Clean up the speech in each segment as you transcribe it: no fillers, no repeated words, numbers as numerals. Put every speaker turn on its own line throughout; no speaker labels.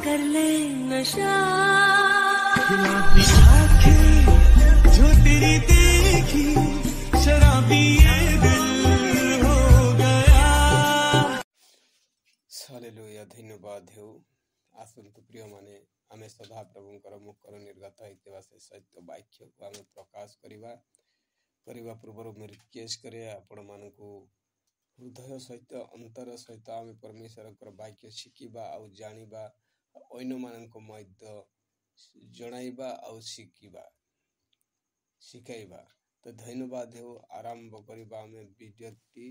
कर ले नशा।
गुलाबी आंखें जो तेरी देखी, शराबी ये दिल हो गया।
हालेलुया। धन्यवाद हेउ। आसन्तु प्रिय माने आमे सदा प्रभुंकर मुखर निर्गत होइतिबा से सत्य वाक्य को आमे प्रकाश करिबा पूर्व में रिक्वेस्ट करे आपण मानकु हृदय सहित अंतर सहित आमे परमेश्वर वाक्य शिखिबा आउ जानिबा अन्य मानक मध्य जणाइबा आउ शिखाइबा। तो धन्यवाद हेउ। आरंभ करिबा आमे वीडियोटी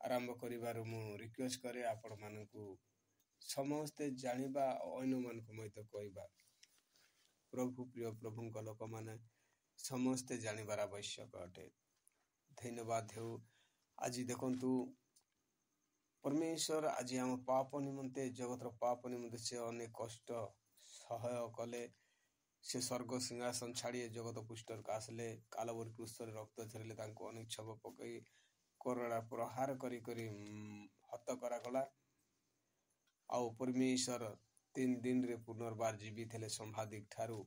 आरंभ करिबार मु रिक्वेस्ट करे आपण मानकु समस्ते जानिबा अन्य मानक मध्य कहइबा। प्रभु प्रिय प्रभुंक लोक माने समस्ते जानिबार आवश्यक अटे। धन्यवाद हेउ। आज देखंतु परमेश्वर आज आम पाप निमंते जगतर पाप निमंते से अनेक कष्ट सहाय कले। से स्वर्ग सिंहासन छाड़ी जगत पुष्टर का आसले कालवरी क्रूसर रक्त झरले तांको अनेक छब पकई कोरड़ा प्रहार करी करी हत करागला। आउ परमेश्वर 3 दिन रे पुनर्बार जीवित हेले संभादिक ठारू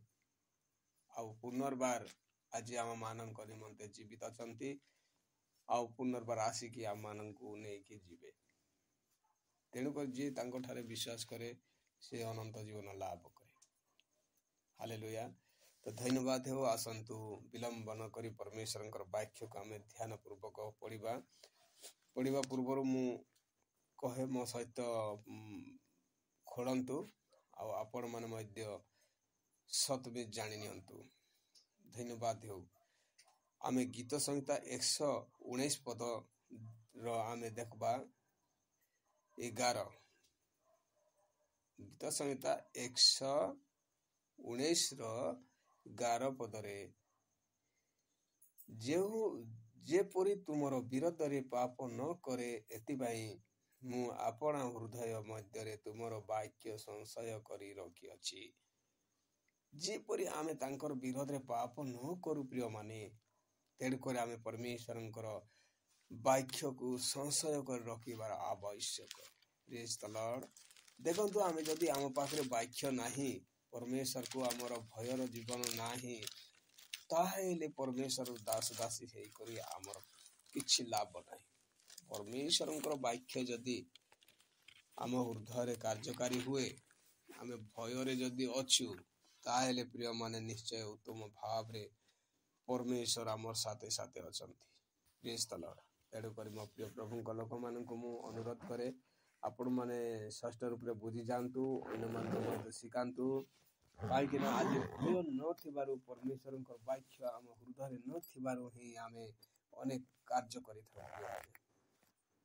आउ पुनर्बार आज आम मानक निमंते जीवित अछंती आउ पुनर्बार आसिकी आम मानकु नेकी जीवे। तेणुक जी तांको ठारे विश्वास करे से अनंत जीवन लाभ करे। हालेलुया। तो धन्यवाद हेउ। आसंतु विलंब न करी परमेश्वरंकर वाक्य को आमे ध्यान पूर्वक पढ़िबा पूर्व मु कहे मो सहित खोलंतु आउ आपण मन मध्य सतबे जानि नियंतु। धन्यवाद हेउ। आमे गीत संहिता 119 पद रो आमे देखबा 11। गीत संहिता 119 रो 11 पदरे जेपरि तुमर विरोधरे पाप न करे एतिबाई मु आपण हृदय मध्यरे तुमर वाक्य संशय करी रखी अछि। जेपरि आमे तांकर विरोध रे पाप न करू प्रिय माने तेणुकर आमे परमेश्वरंकर वाक्य को संशय कर रखिबार आवश्यक। Praise the Lord. देखंतु आमे जदि आम पाखरे वाक्य नाही परमेश्वर को आमर भयर जीवन नाही ताहेले परमेश्वर दास दासी हेई करी आमर किछि लाभ नाही। परमेश्वरंकर वाक्य जदि आम हृदय रे कार्यकारी हुए आमे भयरे जदि अछु ताहेले प्रिय माने निश्चय उत्तम भाव रे परमेश्वर आमर साथे साथे अछंती। Praise the Lord. तेणु करी मो प्रिय प्रभुंक लोक मानकु मु अनुरोध करे आपण माने स्पष्ट रूप रे बुझी जांतु अन्य मानक शिखांतु काहेकि ना आज भय न थिबारु परमेश्वरंकर वाक्य आम हृदय रे न थिबारु ही आमे अनेक कार्य करि थाउ।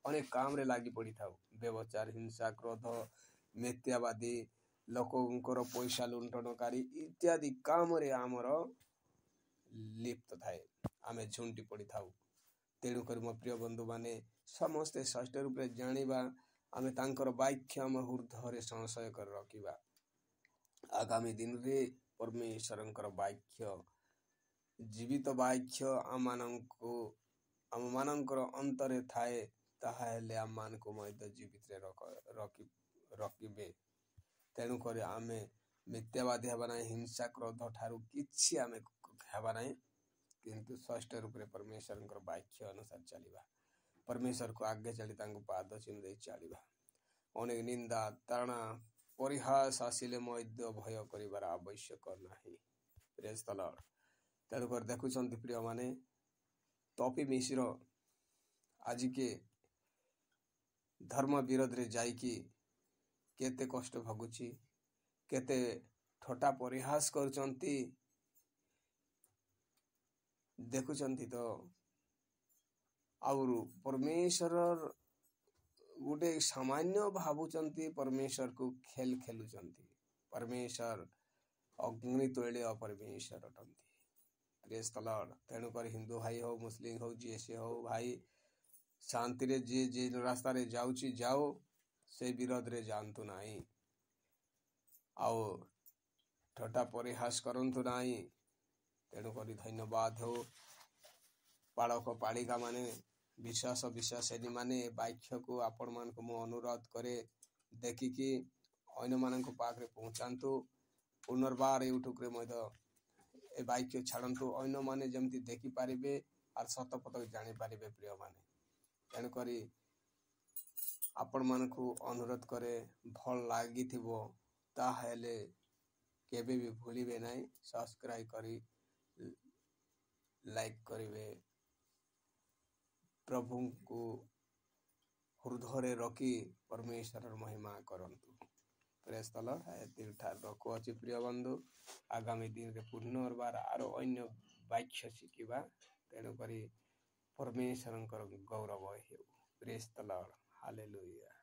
अनेक काम रे लागि पड़ी थाउ। व्यभिचार हिंसा क्रोध मिथ्यावादी लोकंकर पैसा लुंठनकारी इत्यादि काम रे आमर लिप्त थाए आमे झुंटी पड़ी थाउ। तेणु कर मो प्रिय बंधु माने समस्ते स्पष्ट रूप रे जानिबा आमे तांकर वाक्य आम हृदय रे संशय कर रखिबा। आगामी दिन रे परमेश्वरंकर वाक्य जीवित वाक्य आम मानकर अंतरे थाए ताहेले आम मानको मध्य जीवित रे रखिबे। तेणु कर आमे मिथ्यावादी हेबा नाही हिंसा क्रोध ठारू किछि आमे हेबा नाही किंतु स्पष्ट रूप रे परमेश्वरंकर वाक्य अनुसार चलिबा। परमेश्वर को आगे चली तांको पाद चिन्ह दे चलिबा। अनेक निंदा तारणा परिहास आसिले मध्य भय करिबार आवश्यक नाही। Praise the Lord. तेणु कर देखुछंती प्रिय माने तपी मिश्र आज के धर्म विरोध रे जाइकी केते कष्ट भगुची केते ठोटा परिहास करुचंती देखुचंती। तो आउरु परमेश्वर गोटे सामान्य भावुचंती परमेश्वर को खेल खेलुचंती। परमेश्वर अग्नि तैलीय परमेश्वर अटंती। Praise the Lord. तेणु कर हिंदू भाई हो मुस्लिम हो जी से हो भाई शांति रे जे रास्ता रे जाउची जाओ से विरोध रे जानतु नाही आओ ठोटा परिहास करंतु नाही। तेणु करी धन्यवाद हो पाड़क पाड़िका माने विश्वासी माने वाक्य को आपण मान को मु अनुरोध करे देखिकी ଅନ୍ୟମାନଙ୍କ ପାଖରେ ପହଞ୍ଚାନ୍ତୁ। ପୁନର୍ବାର ୟୁଟ୍ୟୁବରେ ମଧ୍ୟ ଏ ବାକ୍ୟ ଛାଡ଼ନ୍ତୁ, ଅନ୍ୟମାନେ ଯେମିତି ଦେଖିପାରିବେ ଆର୍ ସତପଥ ଜାଣିପାରିବେ। ପ୍ରିୟମାନେ, ତେଣୁକରି ଆପଣମାନଙ୍କୁ ଅନୁରୋଧ କରେ, ଭଲ ଲାଗିଥିବ ତାହେଲେ କେବେ ବି ଭୁଲିବେ ନାହିଁ, ସବସ୍କ୍ରାଇବ୍ କରି ଲାଇକ୍ କରିବେ। ପ୍ରଭୁଙ୍କୁ ହୃଦୟରେ ରଖି ପରମେଶ୍ୱରର ମହିମା କରନ୍ତୁ। ପ୍ରେଜ୍ ଦ ଲର୍ଡ। ଏତିକିଠାରେ ରଖୁଅଛି ପ୍ରିୟ ବନ୍ଧୁ। ଆଗାମୀ ଦିନରେ ପୁନର୍ବାର ଆର ଅନ୍ୟ ବାକ୍ୟ ଶିଖିବା। ତେଣୁକରି ପରମେଶ୍ୱରଙ୍କର ଗୌରବ ହେଉ। ପ୍ରେଜ୍ ଦ ଲର୍ଡ। ହାଲେଲୁୟା।